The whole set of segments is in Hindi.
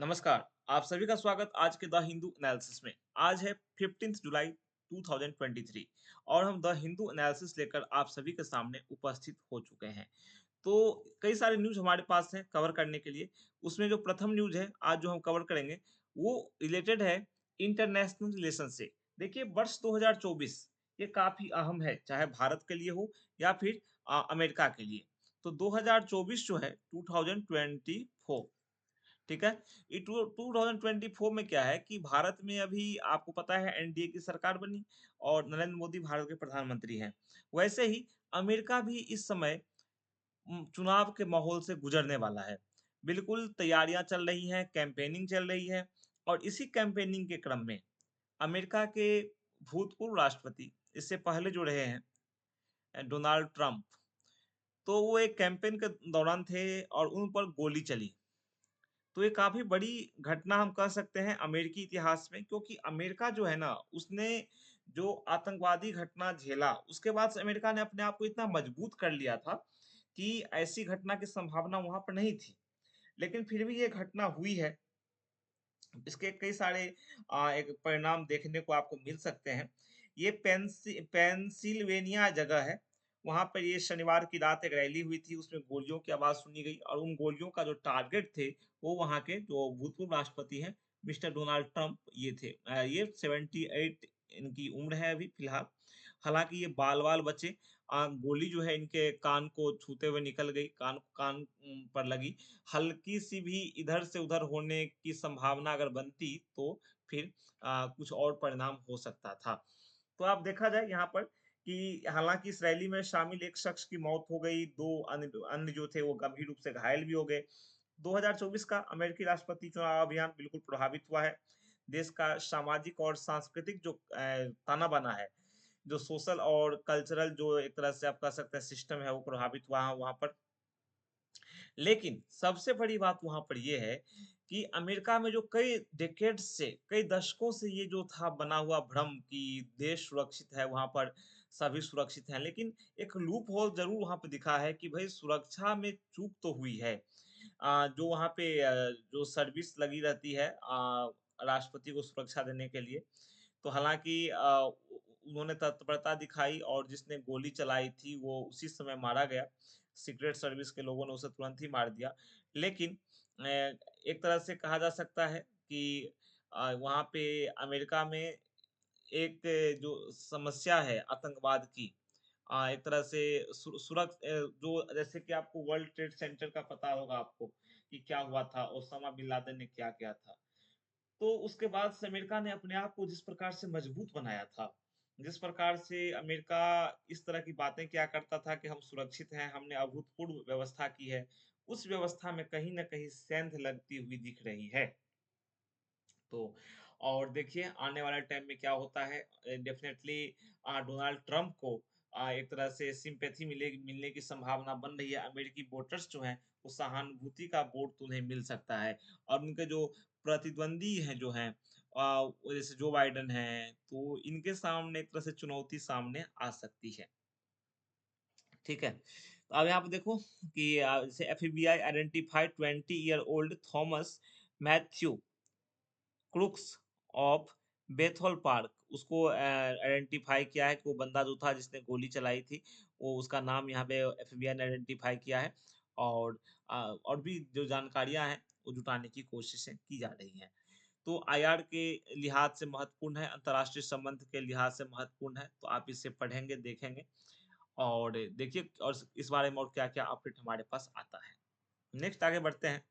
नमस्कार, आप सभी का स्वागत आज के द हिंदू एनालिसिस में। आज है 15 जुलाई 2023 और हम द हिंदू एनालिसिस लेकर आप सभी के सामने उपस्थित हो चुके हैं। तो कई सारे न्यूज़ हमारे पास हैं कवर करने के लिए। उसमें जो प्रथम न्यूज़ है आज जो हम कवर करेंगे वो रिलेटेड है इंटरनेशनल रिलेशन से। देखिए वर्ष 2024 ये काफ़ी अहम है, चाहे भारत के लिए हो या फिर अमेरिका के लिए। तो 2024 जो है 2024 ठीक है? ये टू 2024 में क्या है कि भारत में अभी आपको पता है एनडीए की सरकार बनी और नरेंद्र मोदी भारत के प्रधानमंत्री हैं। वैसे ही अमेरिका भी इस समय चुनाव के माहौल से गुजरने वाला है। बिल्कुल तैयारियां चल रही हैं, कैंपेनिंग चल रही है और इसी कैंपेनिंग के क्रम में अमेरिका के भूतपूर्व राष्ट्रपति, इससे पहले जो रहे हैं डोनाल्ड ट्रंप, तो वो एक कैंपेन के दौरान थे और उन पर गोली चली। तो ये काफ़ी बड़ी घटना हम कह सकते हैं अमेरिकी इतिहास में, क्योंकि अमेरिका जो है ना, उसने जो आतंकवादी घटना झेला, उसके बाद से अमेरिका ने अपने आप को इतना मजबूत कर लिया था कि ऐसी घटना की संभावना वहाँ पर नहीं थी। लेकिन फिर भी ये घटना हुई है। इसके कई सारे एक परिणाम देखने को आपको मिल सकते हैं। ये पेंसिल्वेनिया जगह है, वहाँ पर ये शनिवार की रात एक रैली हुई थी, उसमें गोलियों की आवाज़ सुनी गई और उन गोलियों का जो टारगेट थे, वो वहाँ के जो भूतपूर्व राष्ट्रपति हैं, मिस्टर डोनाल्ड ट्रंप ये थे। ये 78 इनकी उम्र है अभी फिलहाल। हालाँकि ये बाल-वाल बचे। गोली जो है इनके कान को छूते हुए निकल गई, कान कान पर लगी। हल्की-सी भी इधर से उधर होने की संभावना अगर बनती तो फिर कुछ और परिणाम हो सकता था। तो अब देखा जाए यहाँ पर कि हालाँकि इस रैली में शामिल एक शख्स की मौत हो गई, 2 अन्य अन्य जो थे वो गंभीर रूप से घायल भी हो गए। 2024 का अमेरिकी राष्ट्रपति चुनाव अभियान बिल्कुल प्रभावित हुआ है। देश का सामाजिक और सांस्कृतिक जो ताना-बाना है, जो सोशल और कल्चरल जो एक तरह से आप कह सकते हैं सिस्टम है वो प्रभावित हुआ है वहाँ पर। लेकिन सबसे बड़ी बात वहाँ पर ये है कि अमेरिका में जो कई डेकेड्स से, कई दशकों से ये जो था बना हुआ भ्रम कि देश सुरक्षित है, वहाँ पर सभी सुरक्षित हैं, लेकिन एक लूप होल ज़रूर वहाँ पे दिखा है कि भई सुरक्षा में चूक तो हुई है। जो वहाँ पे जो सर्विस लगी रहती है राष्ट्रपति को सुरक्षा देने के लिए, तो हालाँकि उन्होंने तत्परता दिखाई और जिसने गोली चलाई थी वो उसी समय मारा गया। सीक्रेट सर्विस के लोगों ने उसे तुरंत ही मार दिया। लेकिन एक तरह से कहा जा सकता है कि वहाँ पे अमेरिका में एक जो समस्या है आतंकवाद की, एक तरह से जो जैसे कि आपको वर्ल्ड ट्रेड सेंटर का पता होगा आपको कि क्या हुआ था, ओसामा बिन लादेन ने क्या किया था। तो उसके बाद से अमेरिका ने अपने आप को जिस प्रकार से मजबूत बनाया था, जिस प्रकार से अमेरिका इस तरह की बातें किया करता था कि हम सुरक्षित हैं, हमने अभूतपूर्व व्यवस्था की है, उस व्यवस्था में कहीं न कहीं सेंध लगती हुई दिख रही है। तो और देखिए आने वाले टाइम में क्या होता है, डेफ़िनेटली डोनाल्ड ट्रंप को एक तरह से सिम्पैथी मिलने की संभावना बन रही है। अमेरिकी वोटर्स जो हैं, वो सहानुभूति का वोट तो उन्हें मिल सकता है और उनके जो प्रतिद्वंदी हैं जो हैं वो जैसे जो बाइडेन हैं, तो इनके सामने एक तरह से चुनौती सामने आ सकती है। ठीक है? तो अब यहाँ पे देखो कि जैसे FBI identified 20 year old Thomas Matthew Crooks of Bethel Park, उसको आइडेंटिफ़ाई किया है कि वो बंदा जो था जिसने गोली चलाई थी, वो उसका नाम यहाँ पे एफबीआई ने आइडेंटिफ़ाई किया है और और भी जो जानकारियाँ हैं, वो जुटाने की कोशिशें की जा रही हैं। तो आईआर के लिहाज से महत्वपूर्ण है, अंतर्राष्ट्रीय संबंध के लिहाज से महत्वपूर्ण है, तो आप इसे पढ़ेंगे, देखेंगे और देखिए और इस बारे में और क्या-क्या अपडेट हमारे पास आता है। नेक्स्ट आगे बढ़ते हैं।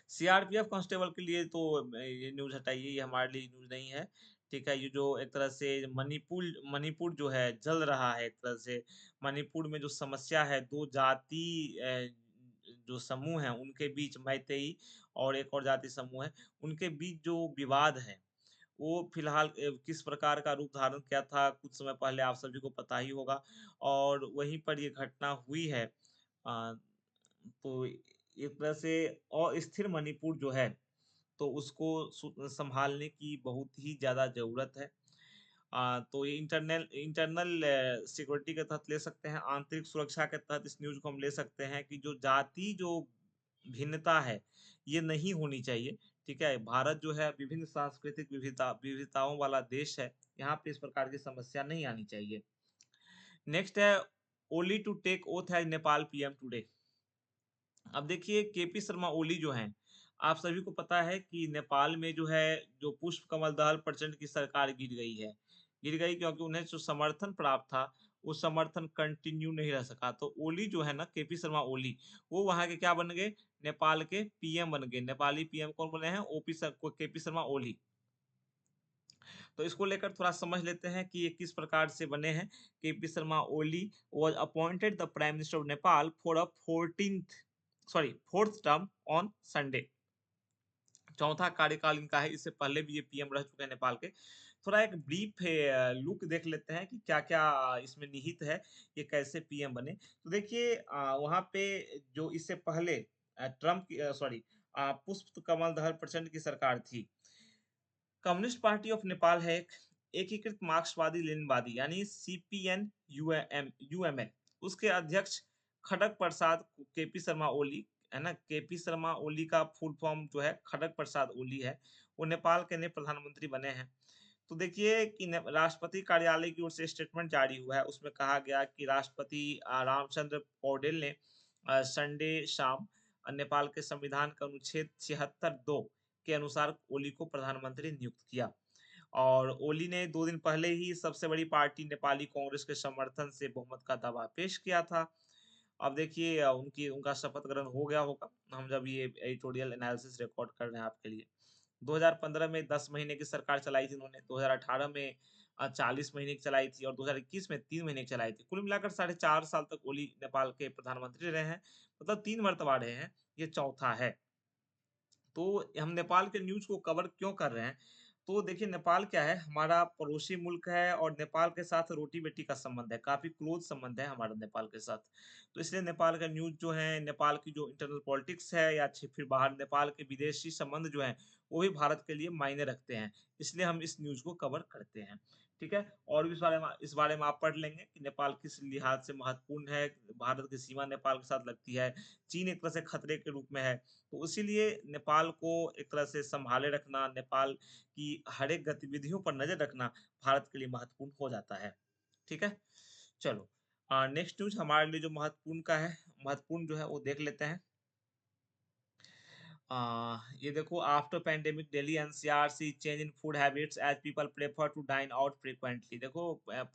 सीआरपीएफ कांस्टेबल के लिए तो ये न्यूज़ हटाइए, ये हमारे लिए न्यूज़ नहीं है। ठीक है? ये जो एक तरह से मणिपुर जो है जल रहा है एक तरह से। मणिपुर में जो समस्या है 2 जाति जो समूह हैं उनके बीच मैतेई और एक और जाति समूह है, उनके बीच जो विवाद है, वो फिलहाल किस प्रकार का रूप धारण किया था, कुछ समय पहले आप सभी को पता ही होगा और वहीं पर ये घटना हुई है। तो एक तरह से अस्थिर मणिपुर जो है, तो उसको सँभालने की बहुत ही ज़्यादा ज़रूरत है। तो ये इंटरनल सिक्योरिटी के तहत ले सकते हैं, आंतरिक सुरक्षा के तहत इस न्यूज़ को हम ले सकते हैं कि जो भिन्नता है, ये नहीं होनी चाहिए, ठीक है? भारत जो है विभिन्न सांस्कृतिक विविधताओं वाला देश है, यहाँ पे इस प्रकार की समस्या नहीं आनी चाहिए। नेक्स्ट है Oli to take oath as Nepal PM today. अब देखिए केपी शर्मा ओली जो हैं, आप सभी को पता है कि नेपाल में जो है, जो पुष्प कमल दहल प्रचंड की सरकार गिर गई है। गिर गई क्योंकि उन्हें जो समर्थन प्राप्त था, वो समर्थन कंटिन्यू नहीं रह सका। तो ओली जो है ना, केपी शर्मा ओली, वो वहाँ के क्या बन गए? नेपाल के पीएम बन गए। नेपाली पीएम कौन बने हैं? केपी शर्मा ओली। तो इसको लेकर थोड़ा समझ लेते हैं कि ये किस प्रकार से बने हैं। KP Sharma Oli was appointed the prime minister of Nepal for a 14th sorry 4th term on Sunday. चौथा कार्यकाल इनका है, इससे पहले भी ये पीएम रह चुके हैं नेपाल के। थोड़ा एक ब्रीफ लुक देख लेते हैं कि क्या-क्या इसमें निहित है, ये कैसे पीएम बने। तो देखिए वहाँ पे जो इससे पहले ट्रम्प की सॉरी पुष्प कमल दहल प्रचंड की सरकार थी। कम्युनिस्ट पार्टी ऑफ नेपाल है एक, एकीकृत मार्क्सवादी लेनिनवादी यानी सीपीएन यूएमएल, उसके अध्यक्ष खड़ग प्रसाद केपी शर्मा ओली, है ना? केपी शर्मा ओली का फुल फॉर्म जो है खड़ग प्रसाद ओली है। वो नेपाल के नए प्रधानमंत्री बने हैं। तो देखिए कि राष्ट्रपति कार्यालय की ओर से स्टेटमेंट जारी हुआ है। उसमें कहा गया कि राष्ट्रपति रामचंद्र पौडेल ने संडे शाम नेपाल के संविधान के अनुच्छेद 76(2) के अनुसार ओली को प्रधानमंत्री नियुक्त किया। और ओली ने 2 दिन पहले ही सबसे बड़ी पार्टी नेपाली कांग्रेस के समर्थन से बहुमत का दावा पेश किया था। अब देखिए उनका शपथ ग्रहण हो गया होगा। हम जब ये एडिटोरियल एनालिसिस रिकॉर्ड कर रहे हैं आपके लिए। 2015 में 10 महीने की सरकार चलाई थी उन्होंने, 2018 में 40 महीने की चलाई थी और 2021 में 3 महीने की चलाई थी। कुल मिलाकर साढ़े 4 साल तक ओली नेपाल के प्रधानमंत्री रहे हैं। मतलब 3 मर्तबा रहे हैं, ये चौथा है। तो हम नेपाल के न्यूज़ को कवर क्यों कर रहे हैं? तो देखिए नेपाल क्या है, हमारा पड़ोसी मुल्क है और नेपाल के साथ रोटी-बेटी का संबंध है, काफ़ी क्लोज़ संबंध है हमारा नेपाल के साथ। तो इसलिए नेपाल का न्यूज़ जो है, नेपाल की जो इंटरनल पॉलिटिक्स है या फिर बाहर नेपाल के विदेशी संबंध जो हैं, वो भी भारत के लिए मायने रखते हैं। इसलिए हम इस न्यूज़ को कवर करते हैं, ठीक है? और भी इस बारे में आप पढ़ लेंगे कि नेपाल किस लिहाज से महत्वपूर्ण है, भारत की सीमा नेपाल के साथ लगती है, चीन एक तरह से खतरे के रूप में है। तो इसीलिए नेपाल को एक तरह से सँभाले रखना, नेपाल की हर एक गतिविधियों पर नज़र रखना भारत के लिए महत्वपूर्ण हो जाता है। ठीक है? चलो नेक्स्ट न्यूज़ हमारे लिए जो महत्वपूर्ण जो है वो देख लेते हैं। ये देखो after pandemic Delhi NCR see change in food habits as people prefer to dine out frequently. देखो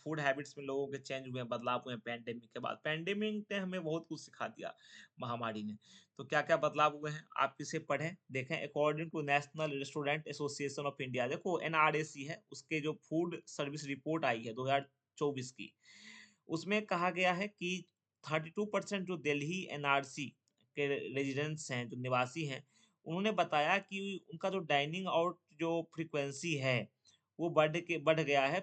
फूड हैबिट्स में लोगों के चेंज हुए हैं, बदलाव हुए हैं पैंडेमिक के बाद। पैंडेमिक ने हमें बहुत कुछ सिखा दिया, महामारी ने। तो क्या-क्या बदलाव हुए हैं, आप इसे पढ़ें, देखें। According to National Restaurant Association of India, देखो एनआरएसी है, उसके जो फूड सर्विस रिपोर्ट आई है 2024 की, उसमें कहा गया है कि 32% जो दिल्ली एनआरसी के रेजिडेंट्स हैं, जो निवासी हैं, उन्होंने बताया कि उनका जो डाइनिंग आउट जो फ्रीक्वेंसी है, वो बढ़ गया है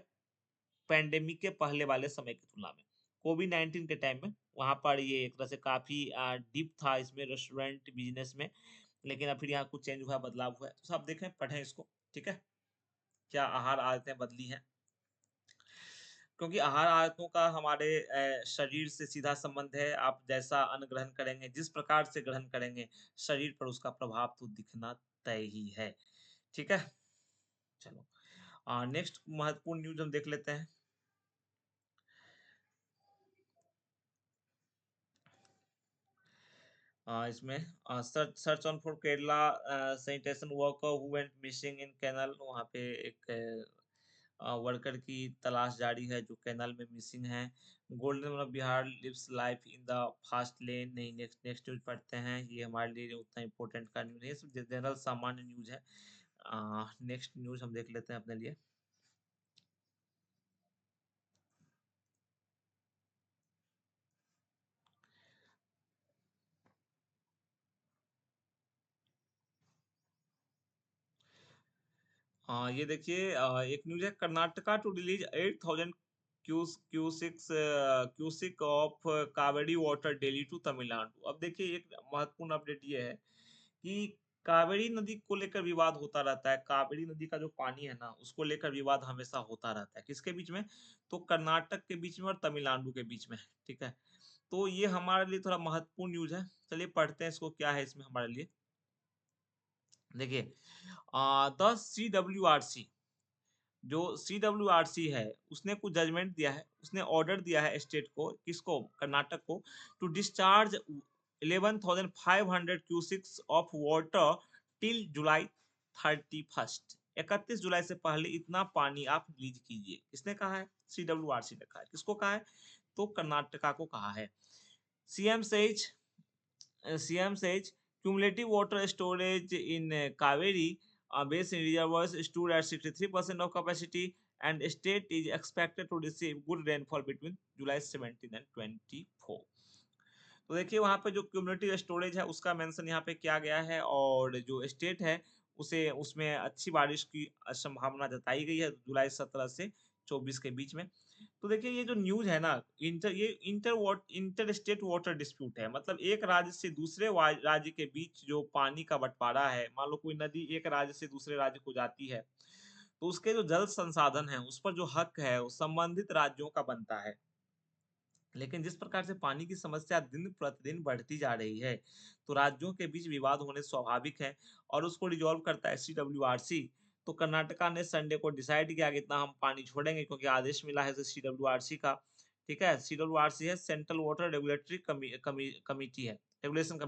पैंडेमिक के पहले वाले समय की तुलना में। कोविड-19 के टाइम में वहाँ पर ये एक तरह से काफ़ी डिप था इसमें रेस्टोरेंट बिज़नेस में, लेकिन अब फिर यहाँ कुछ चेंज हुआ है, बदलाव हुआ है। तो सब देखें, पढ़ें इसको, ठीक है? क्या आहार आदतें बदली हैं? क्योंकि आहार आदतों का हमारे शरीर से सीधा संबंध है। आप जैसा अन्न ग्रहण करेंगे, जिस प्रकार से ग्रहण करेंगे, शरीर पर उसका प्रभाव तो दिखना तय ही है। ठीक है? चलो नेक्स्ट महत्वपूर्ण न्यूज़ हम देख लेते हैं। इसमें search search on for Kerala sanitation worker who went missing in canal. वहाँ पे एक वर्कर की तलाश जारी है जो कैनाल में मिसिंग है। गोल्डन मतलब Bihar lives life in the fast lane. नहीं, नेक्स्ट नेक्स्ट न्यूज़ पढ़ते हैं। ये हमारे लिए उतना इम्पोर्टेंट का न्यूज़ नहीं है, सिर्फ जनरल सामान्य न्यूज़ है। नेक्स्ट न्यूज़ हम देख लेते हैं अपने लिए। ये देखिए एक न्यूज़ है, Karnataka to release 8000 cusec of Cauvery water daily to Tamil Nadu. अब देखिए एक महत्वपूर्ण अपडेट ये है कि कावेरी नदी को लेकर विवाद होता रहता है। कावेरी नदी का जो पानी है ना, उसको लेकर विवाद हमेशा होता रहता है। किसके बीच में? तो कर्नाटक के बीच में और तमिलनाडु के बीच में, ठीक है? तो ये हमारे लिए थोड़ा महत्वपूर्ण न्यूज है। चलिए पढ़ते हैं इसको, क्या है इसमें हमारे लिए। देखिए, द CWRC, जो CWRC है, उसने कुछ जजमेंट दिया है, उसने ऑर्डर दिया है स्टेट को, किसको, कर्नाटक को, to discharge 11,500 cusecs of water till July 31st। 31 जुलाई से पहले इतना पानी आप रिलीज कीजिए। किसने कहा है? CWRC ने कहा है। किसको कहा है? तो कर्नाटका को कहा है। CM says CM says cumulative water storage in Kaveri basin reservoirs stood at 63% of capacity, and state is expected to receive good rainfall between July 17 and 24। तो देखिए वहाँ पे जो क्यूमुलेटिव स्टोरेज है उसका मेंशन यहाँ पे किया गया है, और जो स्टेट है उसे उसमें अच्छी बारिश की संभावना जताई गई है जुलाई 17 से 24 के बीच में। तो देखिए ये जो न्यूज़ है ना, इंटर स्टेट वाटर डिस्प्यूट है, मतलब एक राज्य से दूसरे राज्य के बीच जो पानी का बंटवारा है। मान लो कोई नदी एक राज्य से दूसरे राज्य को जाती है, तो उसके जो जल संसाधन है उस पर जो हक है वो संबंधित राज्यों का बनता है। लेकिन जिस प्रकार से पानी की समस्या दिन प्रतिदिन बढ़ती जा रही है, तो राज्यों के बीच विवाद होने स्वाभाविक है, और उसको रिजॉल्व करता है CWRC। तो कर्नाटका ने संडे को डिसाइड किया कि इतना हम पानी छोड़ेंगे, क्योंकि आदेश मिला है CWRC का। ठीक है, CWRC है सेंट्रल वाटर रेगुलेटरी कमिटी है, रेगुलेशन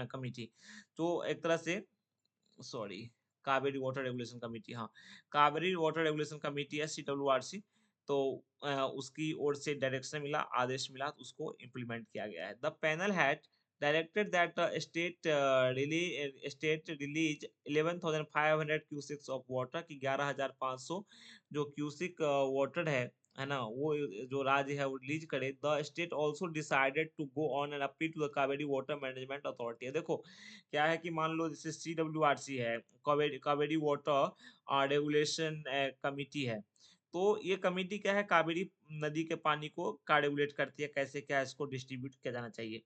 कमिटी। तो एक तरह से, sorry, Kaveri water regulation committee, हाँ, कावेरी वाटर रेगुलेशन कमेटी है CWRC। तो उसकी ओर से डायरेक्शन मिला, आदेश मिला, तो उसको इम्प्लीमेंट किया गया है। The panel had directed that state release 11,500 cusecs of water, की 11,500 जो क्यूसिक वाटर है ना, वो जो राज्य है वो रिलीज करे। The state also decided to go on and appeal to the Cauvery water management authority. देखो क्या है कि मान लो जैसे CWRC है, Cauvery Cauvery water regulation committee है। तो ये कमिटी क्या है, कावेरी नदी के पानी को का रेगुलेट करती है, कैसे क्या इसको डिस्ट्रीब्यूट किया जाना चाहिए।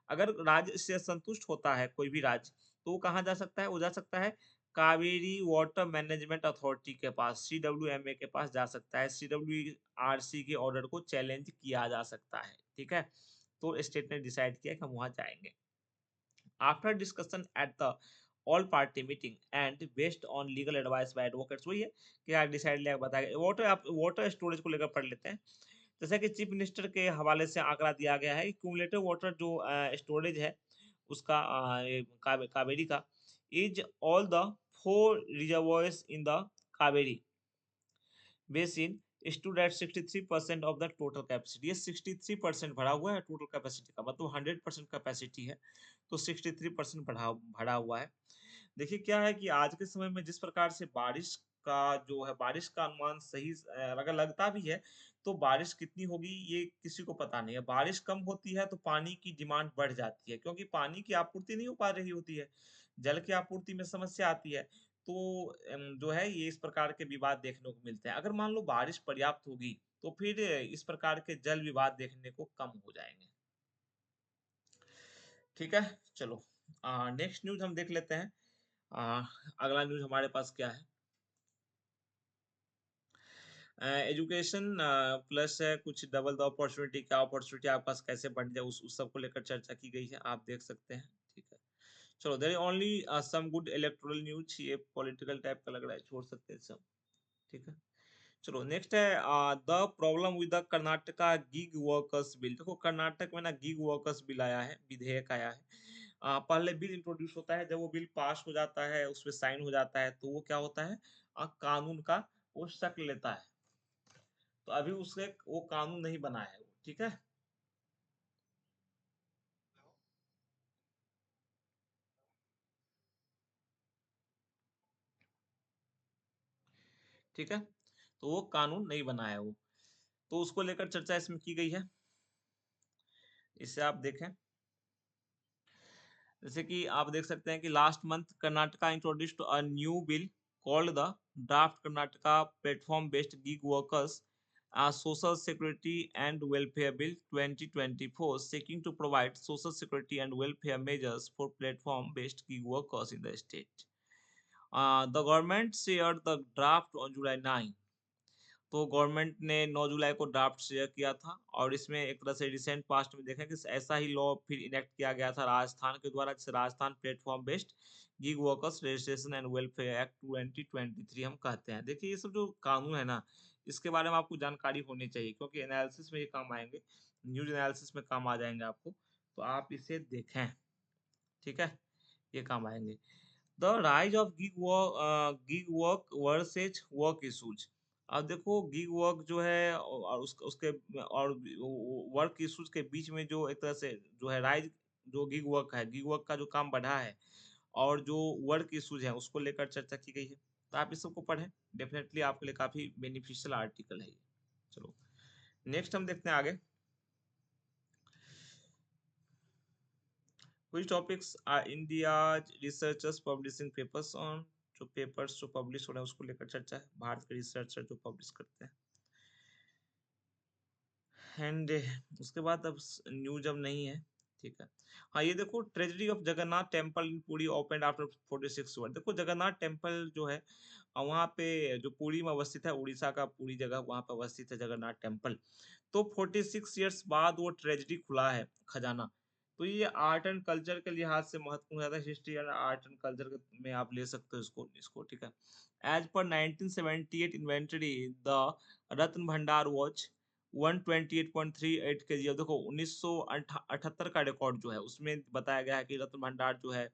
अगर राज्य इससे संतुष्ट होता है, कोई भी राज्य, तो वो कहाँ जा सकता है? वो जा सकता है कावेरी वाटर मैनेजमेंट अथॉरिटी के पास, CWMA के पास जा सकता है। CWRC के ऑर्डर को चैलेंज किया जा सकता है। ठीक है, तो स्टेट ने डिसाइड किया कि हम वहां जाएंगे। After discussion at the all party meeting and based on legal advice by advocates, वही है कि यार डिसाइड लिया, बताया। वाटर, आप वाटर स्टोरेज को लेकर पढ़ लेते हैं। जैसा कि चीफ मिनिस्टर के हवाले से आंकड़ा दिया गया है, क्यूमुलेटिव वाटर जो स्टोरेज है उसका, कावेरी का, is all the 4 reservoirs in the Kaveri basin stood at 63% of the total capacity। ये 63% भरा हुआ है टोटल कैपेसिटी का, मतलब 100% कैपेसिटी है, तो 63% भरा हुआ है। देखिए क्या है कि आज के समय में जिस प्रकार से बारिश का जो है, बारिश का अनुमान सही अगर लगता भी है, तो बारिश कितनी होगी ये किसी को पता नहीं है। बारिश कम होती है तो पानी की डिमांड बढ़ जाती है, क्योंकि पानी की आपूर्ति नहीं हो पा रही होती है, जल की आपूर्ति में समस्या आती है। तो जो है ये इस प्रकार के विवाद देखने को मिलते हैं। अगर मान लो बारिश पर्याप्त होगी, तो फिर इस प्रकार के जल विवाद देखने को कम हो जाएंगे। ठीक है, चलो नेक्स्ट न्यूज हम देख लेते हैं। अगला न्यूज हमारे पास क्या है? एजुकेशन प्लस है कुछ, डबल द अपॉर्चुनिटी, क्या अपॉर्चुनिटी आपके पास कैसे बढ़ जाए, उस सब को लेकर चर्चा की गई है, आप देख सकते हैं। ठीक है, चलो, there only some good electoral news. ये पॉलिटिकल टाइप का लग रहा है, छोड़ सकते हैं सब। ठीक है, चलो नेक्स्ट है the problem with the Karnataka gig workers bill. देखो कर्नाटक में ना गिग वर्कर्स बिल आया है, विधेयक आया है। पहले बिल इंट्रोड्यूस होता है, जब वो बिल पास हो जाता है, उस पर साइन हो जाता है, तो वो क्या होता है, कानून का वो शक्ल लेता है। तो अभी उसके वो कानून नहीं बना है वो। ठीक है, ठीक है, तो वो कानून नहीं बना है वो, तो उसको लेकर चर्चा इसमें की गई है। इससे आप देखें, जैसे कि आप देख सकते हैं कि last month Karnataka introduced a new bill called the draft Karnataka platform based gig workers social security and welfare bill 2024, seeking to provide social security and welfare measures for platform based gig workers in the state. The government shared the draft on July 9। तो गवर्नमेंट ने 9 जुलाई को ड्राफ्ट शेयर किया था और इसमें एक तरह से रिसेंट पास्ट में देखें कि ऐसा ही लॉ फिर इनेक्ट किया गया था राजस्थान के द्वारा, जिसे Rajasthan platform based gig workers registration and welfare act 2023 हम कहते हैं। देखिए ये सब जो कानून है ना, इसके बारे में आपको जानकारी होनी चाहिए क्योंकि एनालिसिस में ये काम आएंगे, न्यूज एनालिसिस में काम आ जाएंगे आपको, तो आप इसे देखें, ठीक है, ये काम आएंगे। The rise of gig work versus work issues. अब देखो गिग वर्क जो है और उसके और वर्क इशूज के बीच में जो एक तरह से जो है राइज, जो गिग वर्क है, गिग वर्क का जो काम बढ़ा है और जो वर्क इशूज है उसको लेकर चर्चा की गई है। तो आप इस सबको पढ़ें, डेफिनेटली आपके लिए काफी बेनिफिशियल आर्टिकल है ये। चलो नेक्स्ट हम देखते हैं आगे। Which topics are India's researchers publishing papers on? जो पेपर्स जो पब्लिश हो रहे हैं उसको लेकर चर्चा है, भारत के रिसर्चर जो पब्लिश करते हैं। एंड उसके बाद अब न्यूज अब नहीं है, ठीक है। हाँ ये देखो, tragedy of Jagannath temple in Puri open after 46 year. देखो जगन्नाथ टेम्पल जो है वहाँ पे जो पुरी में अवस्थित है, उड़ीसा का पूरी जगह वहाँ पे अवस्थित है जगन्नाथ टेम्पल। तो 46 इयर्स बाद वो ट्रेजेडी खुला है, खजाना। तो ये आर्ट एंड कल्चर के लिहाज से महत्वपूर्ण ज्यादा, history and art and culture में आप ले सकते हो इसको इसको ठीक है। एज पर 1978 इन्वेंटरी द रत्न भंडार वॉच 128.38 केजी। अब देखो 1978 का रिकॉर्ड जो है उसमें बताया गया है कि रत्न भंडार जो है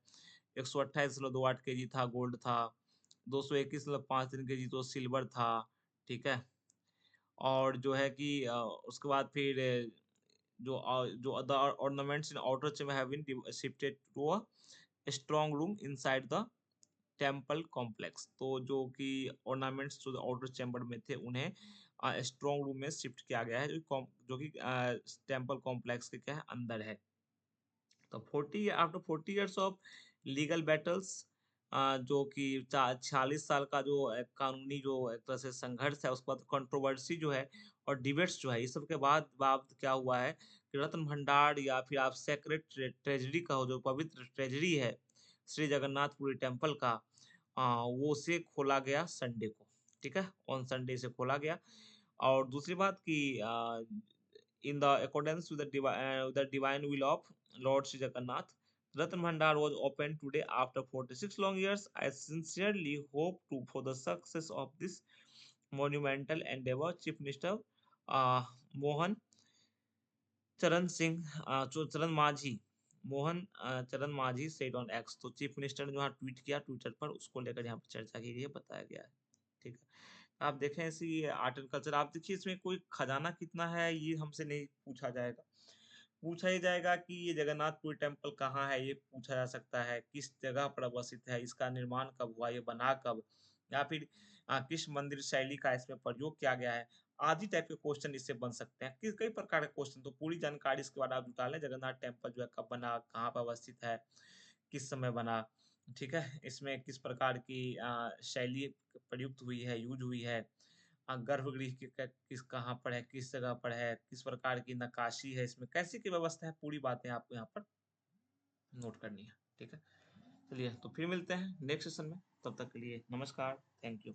128.28 केजी था, गोल्ड था। 221.53 केजी तो सिल्वर था, ठीक है। और जो है कि उसके बाद फिर जो other ornaments in outer chamber have been shifted to a strong room inside the temple complex. तो जो कि ornaments जो आउटर चैम्बर में थे उन्हें स्ट्रॉन्ग रूम में शिफ्ट किया गया है, जो कि टेम्पल कॉम्प्लेक्स के क्या है अंदर है। तो 40 after 40 years of legal battles, जो कि 46 साल का जो कानूनी जो एक तरह से संघर्ष है, उसके बाद कंट्रोवर्सी जो है और डिबेट्स जो है, इस सब के बाद बाद क्या हुआ है कि रत्न भंडार या फिर आप सेक्रेट ट्रेजरी का जो पवित्र ट्रेजरी है श्री जगन्नाथपुरी टेम्पल का, वो से खोला गया संडे को, ठीक है, ऑन संडे से खोला गया। और दूसरी बात कि in the accordance with the divine will of Lord Sri Jagannath, Ratan Bhandar was opened today after 46 long years. I sincerely hope to for the success of this monumental endeavor. Chief Minister Mohan चरण सिंह चरण माझी मोहन चरण माझी सेड ऑन एक्स। तो चीफ मिनिस्टर ने जो यहाँ ट्वीट किया ट्विटर पर, उसको लेकर यहाँ पर चर्चा की गई है, बताया गया है, ठीक है। आप देखें ऐसी आर्ट एंड कल्चर, आप देखिए इसमें कोई खजाना कितना है ये हमसे नहीं पूछा जाएगा, पूछा ही जाएगा कि ये जगन्नाथपुरी टेम्पल कहाँ है, ये पूछा जा सकता है, किस जगह पर अवस्थित है, इसका निर्माण कब हुआ, ये बना कब, या फिर किस मंदिर शैली का इसमें प्रयोग किया गया है, आदि टाइप के क्वेश्चन इससे बन सकते हैं। कई प्रकार के क्वेश्चन, तो पूरी जानकारी इसके बाद आप जुटा लें, जगन्नाथ टेम्पल जो है कब बना, कहाँ पर अवस्थित है, किस समय बना, ठीक है, इसमें किस प्रकार की शैली प्रयुक्त हुई है, यूज हुई है, गर्भगृह किस कहाँ पर है, किस जगह पर है, किस प्रकार की नक्काशी है, इसमें कैसी की व्यवस्था है, पूरी बातें आपको यहाँ पर नोट करनी है, ठीक है। चलिए तो फिर मिलते हैं नेक्स्ट सेशन में, तब तक के लिए नमस्कार, थैंक यू।